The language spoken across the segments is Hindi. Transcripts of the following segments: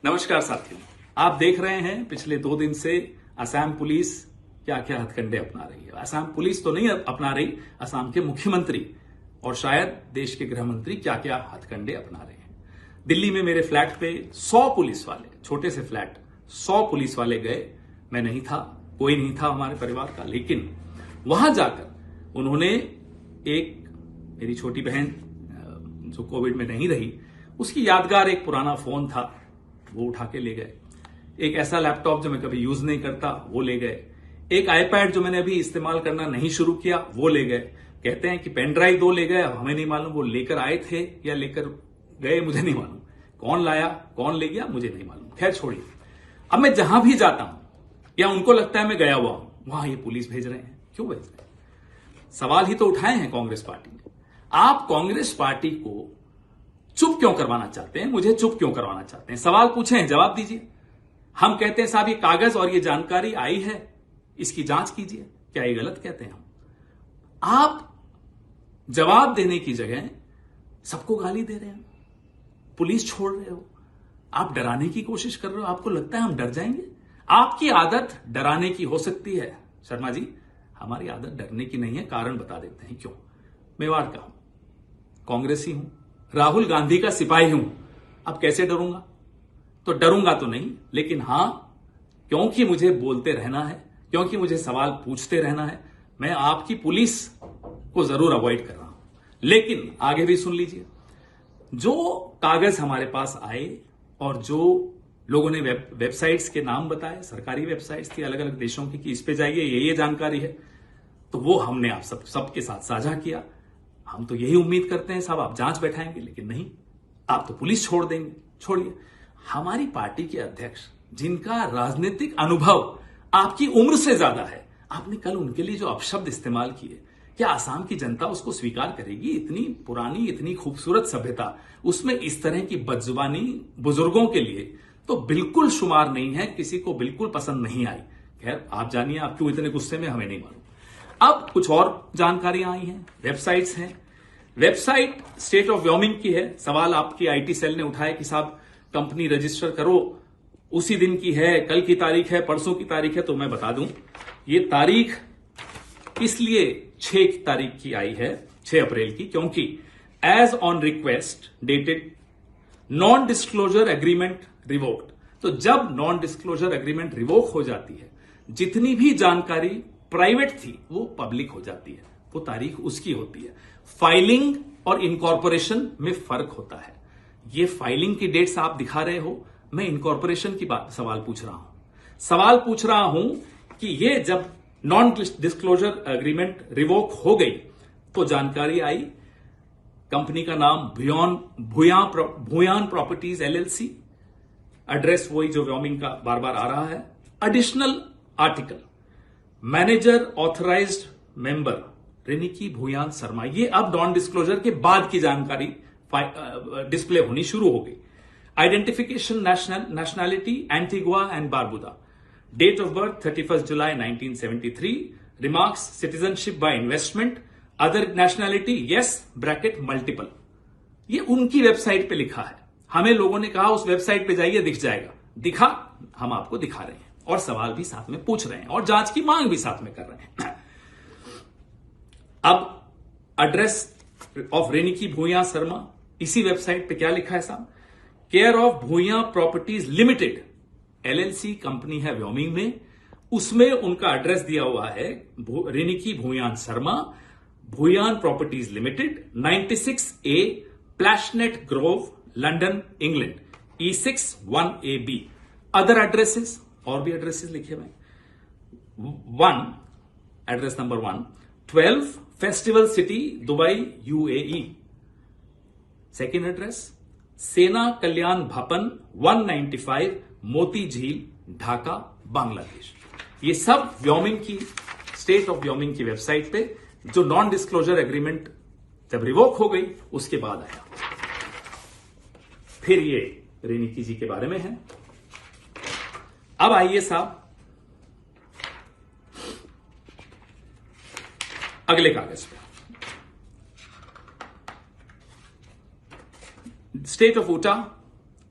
नमस्कार साथियों, आप देख रहे हैं पिछले 2 दिन से असम पुलिस क्या क्या हथकंडे अपना रही है। असम पुलिस तो नहीं अपना रही, असम के मुख्यमंत्री और शायद देश के गृह मंत्री क्या क्या हथकंडे अपना रहे हैं। दिल्ली में मेरे फ्लैट पे 100 पुलिस वाले, छोटे से फ्लैट 100 पुलिस वाले गए। मैं नहीं था, कोई नहीं था हमारे परिवार का, लेकिन वहां जाकर उन्होंने मेरी छोटी बहन जो कोविड में नहीं रही, उसकी यादगार एक पुराना फोन था, वो उठा के ले गए। एक ऐसा लैपटॉप जो मैं कभी यूज नहीं करता, वो ले गए। एक आईपैड जो मैंने अभी इस्तेमाल करना नहीं शुरू किया, वो ले गए। कहते हैं कि पेन ड्राइव 2 ले गए। अब हमें नहीं मालूम वो लेकर आए थे या लेकर गए, मुझे नहीं मालूम। कौन लाया, कौन ले गया, मुझे नहीं मालूम। खैर छोड़िए। अब मैं जहां भी जाता हूं या उनको लगता है मैं गया हुआ हूं, वहां ये पुलिस भेज रहे हैं। क्यों भेज रहे हैं? सवाल ही तो उठाए हैं कांग्रेस पार्टी ने। आप कांग्रेस पार्टी को चुप क्यों करवाना चाहते हैं? मुझे चुप क्यों करवाना चाहते हैं? सवाल पूछे हैं, जवाब दीजिए। हम कहते हैं साहब ये कागज और ये जानकारी आई है, इसकी जांच कीजिए। क्या ये गलत कहते हैं हम? आप जवाब देने की जगह सबको गाली दे रहे हैं, पुलिस छोड़ रहे हो, आप डराने की कोशिश कर रहे हो। आपको लगता है हम डर जाएंगे? आपकी आदत डराने की हो सकती है शर्मा जी, हमारी आदत डरने की नहीं है। कारण बता देते हैं क्यों। मेवाड़ का हूं, कांग्रेसी हूं, राहुल गांधी का सिपाही हूं। अब कैसे डरूंगा? तो डरूंगा तो नहीं, लेकिन हां, क्योंकि मुझे बोलते रहना है, क्योंकि मुझे सवाल पूछते रहना है, मैं आपकी पुलिस को जरूर अवॉइड कर रहा हूं। लेकिन आगे भी सुन लीजिए। जो कागज हमारे पास आए और जो लोगों ने वेबसाइट्स के नाम बताए, सरकारी वेबसाइट्स थी अलग अलग देशों की, कि इस पे जाइए, ये जानकारी है, तो वो हमने आप सबके साथ साझा किया। हम तो यही उम्मीद करते हैं साहब आप जांच बैठाएंगे, लेकिन नहीं, आप तो पुलिस छोड़ देंगे। छोड़िए, हमारी पार्टी के अध्यक्ष जिनका राजनीतिक अनुभव आपकी उम्र से ज्यादा है, आपने कल उनके लिए जो अपशब्द इस्तेमाल किए, क्या आसाम की जनता उसको स्वीकार करेगी? इतनी पुरानी, इतनी खूबसूरत सभ्यता, उसमें इस तरह की बदजुबानी बुजुर्गों के लिए तो बिल्कुल शुमार नहीं है, किसी को बिल्कुल पसंद नहीं आई। खैर आप जानिए, आप क्यों इतने गुस्से में, हमें नहीं मालूम। अब कुछ और जानकारियां आई हैं, वेबसाइट्स हैं। वेबसाइट स्टेट ऑफ व्योमिंग की है। सवाल आपकी आईटी सेल ने उठाया कि साहब कंपनी रजिस्टर करो, उसी दिन की है, कल की तारीख है, परसों की तारीख है। तो मैं बता दूं, ये तारीख इसलिए 6 तारीख की आई है, 6 अप्रैल की, क्योंकि as on request dated non disclosure agreement revoked. तो जब नॉन डिस्क्लोजर एग्रीमेंट रिवोक हो जाती है, जितनी भी जानकारी प्राइवेट थी वो पब्लिक हो जाती है, वो तारीख उसकी होती है। फाइलिंग और इनकॉर्पोरेशन में फर्क होता है। ये फाइलिंग की डेट्स आप दिखा रहे हो, मैं इनकॉर्पोरेशन की बात सवाल पूछ रहा हूं। सवाल पूछ रहा हूं कि ये जब नॉन डिस्क्लोजर एग्रीमेंट रिवोक हो गई तो जानकारी आई, कंपनी का नाम भूयान प्रॉपर्टीज एलएलसी, एड्रेस वही जो व्योमिंग का बार बार आ रहा है। Additional article, manager authorised member Riniki Bhuyan Sharma. ये अब नॉन डिस्क्लोजर के बाद की जानकारी डिस्प्ले होनी शुरू हो गई। Identification nationality Antigua and Barbuda, date of birth 31 July 1973, remarks citizenship by investment, other nationality yes bracket multiple. ये उनकी वेबसाइट पे लिखा है। हमें लोगों ने कहा उस वेबसाइट पे जाइए, दिख जाएगा। दिखा, हम आपको दिखा रहे हैं और सवाल भी साथ में पूछ रहे हैं और जांच की मांग भी साथ में कर रहे हैं। अब एड्रेस ऑफ रेनिकी भूया शर्मा, इसी वेबसाइट पे क्या लिखा है साहब? Care of Bhuya Properties Limited LLC company है व्योमिंग में, उसमें उनका एड्रेस दिया हुआ है Riniki Bhuyan Sharma, Bhuyan Properties Limited, 96A Plashet Grove, London, England, E61AB। Other addresses, और भी एड्रेसेस लिखे हुए। 1 address number 1 12 Festival City Dubai UAE। Second address Sena Kalyan भवन 195 मोती झील, ढाका, बांग्लादेश। ये सब व्योमिंग की, स्टेट ऑफ व्योमिंग की वेबसाइट पे, जो नॉन डिस्क्लोजर एग्रीमेंट जब रिवोक हो गई उसके बाद आया। फिर ये रेनिकी जी के बारे में है। अब आइए साहब अगले कागज पे। State of Utah,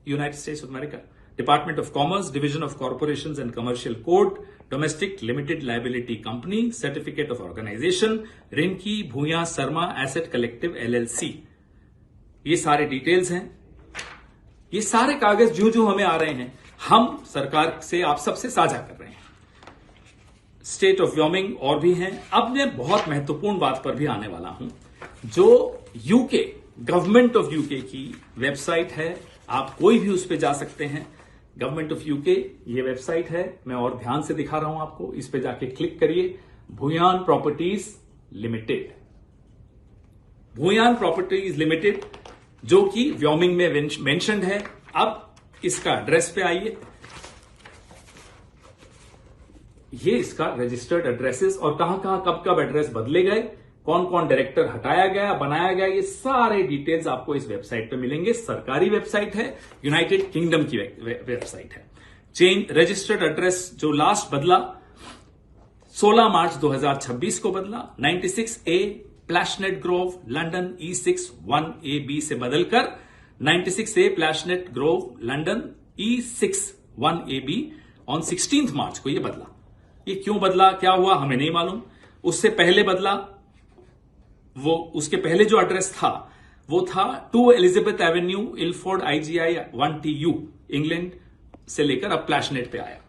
United States of America, department of commerce, division of corporations and commercial code, domestic limited liability company, certificate of organization, Rinki Bhuya Sharma asset collective LLC। ये सारे डिटेल्स हैं। ये सारे कागज जो जो हमें आ रहे हैं, हम सरकार से, आप सबसे साझा कर रहे हैं। स्टेट ऑफ व्योमिंग और भी हैं। अब मैं बहुत महत्वपूर्ण बात पर भी आने वाला हूं, जो यूके, गवर्नमेंट ऑफ यूके की वेबसाइट है। आप कोई भी उस पर जा सकते हैं। गवर्नमेंट ऑफ यूके ये वेबसाइट है। मैं और ध्यान से दिखा रहा हूं आपको। इस पे जाके क्लिक करिए। Bhuyan Properties limited, Bhuyan Properties limited, जो कि व्योमिंग में मेंशन्ड है। अब इसका एड्रेस पे आइए। ये इसका रजिस्टर्ड एड्रेसेस और कहां कहां कब कब एड्रेस बदले गए, कौन कौन डायरेक्टर हटाया गया, बनाया गया, ये सारे डिटेल्स आपको इस वेबसाइट पे मिलेंगे। सरकारी वेबसाइट है, यूनाइटेड किंगडम की वेबसाइट है। चेंज रजिस्टर्ड एड्रेस जो लास्ट बदला 16 मार्च 2026 को बदला, 96A Plashet Grove London E6 1AB से बदलकर 96A Plashet Grove London E6 1AB on 16 March को यह बदला। ये क्यों बदला, क्या हुआ, हमें नहीं मालूम। उससे पहले बदला, वो उसके पहले जो एड्रेस था वो था 2 Elizabeth Avenue Ilford IGI 1TU England से लेकर अब प्लैशनेट पे आया।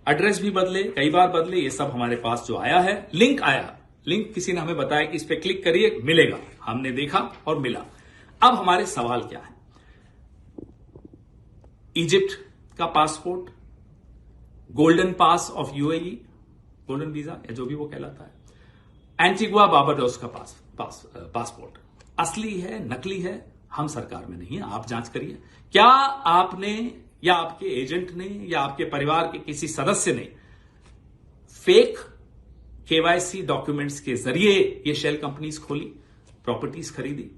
एड्रेस भी बदले, कई बार बदले। ये सब हमारे पास जो आया है, लिंक आया, लिंक किसी ने हमें बताया कि इस पे क्लिक करिए, मिलेगा। हमने देखा और मिला। अब हमारे सवाल क्या है? इजिप्ट का passport, Golden Pass of UAE, golden visa या जो भी वो कहलाता है, एंटीगुआ बारबाडोस का पासपोर्ट असली है, नकली है, हम सरकार में नहीं है, आप जांच करिए। क्या आपने या आपके एजेंट ने या आपके परिवार के किसी सदस्य ने फेक KYC डॉक्यूमेंट्स के जरिए ये शेल कंपनीज खोली, प्रॉपर्टीज खरीदी?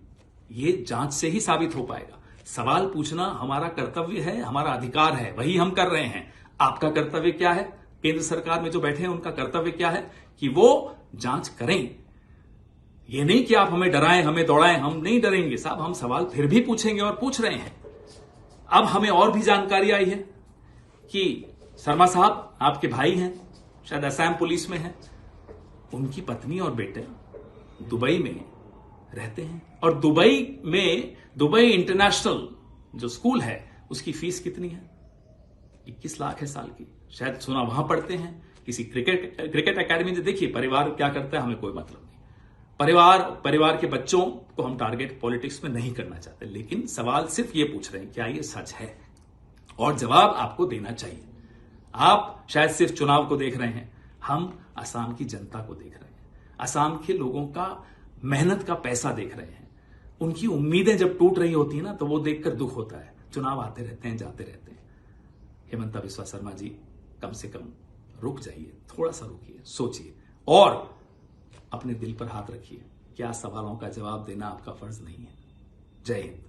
ये जांच से ही साबित हो पाएगा। सवाल पूछना हमारा कर्तव्य है, हमारा अधिकार है, वही हम कर रहे हैं। आपका कर्तव्य क्या है? केंद्र सरकार में जो बैठे हैं उनका कर्तव्य क्या है कि वो जांच करें। ये नहीं कि आप हमें डराएं, हमें दौड़ाएं। हम नहीं डरेंगे साहब, हम सवाल फिर भी पूछेंगे और पूछ रहे हैं। अब हमें और भी जानकारी आई है कि शर्मा साहब आपके भाई हैं, शायद असम पुलिस में हैं, उनकी पत्नी और बेटे दुबई में रहते हैं। और दुबई इंटरनेशनल जो स्कूल है उसकी फीस कितनी है? 21 लाख है साल की। शायद सुना वहां पढ़ते हैं किसी क्रिकेट एकेडमी में। देखिए परिवार क्या करता है हमें कोई मतलब नहीं। परिवार के बच्चों को हम टारगेट पॉलिटिक्स में नहीं करना चाहते, लेकिन सवाल सिर्फ ये पूछ रहे हैं क्या ये सच है, और जवाब आपको देना चाहिए। आप शायद सिर्फ चुनाव को देख रहे हैं, हम असम की जनता को देख रहे हैं, असम के लोगों का मेहनत का पैसा देख रहे हैं। उनकी उम्मीदें जब टूट रही होती है ना, तो वो देखकर दुख होता है। चुनाव आते रहते हैं, जाते रहते हैं। हेमंता बिस्वा शर्मा जी, कम से कम रुक जाइए, थोड़ा सा रुकिए, सोचिए और अपने दिल पर हाथ रखिए। क्या सवालों का जवाब देना आपका फर्ज नहीं है? जय हिंद।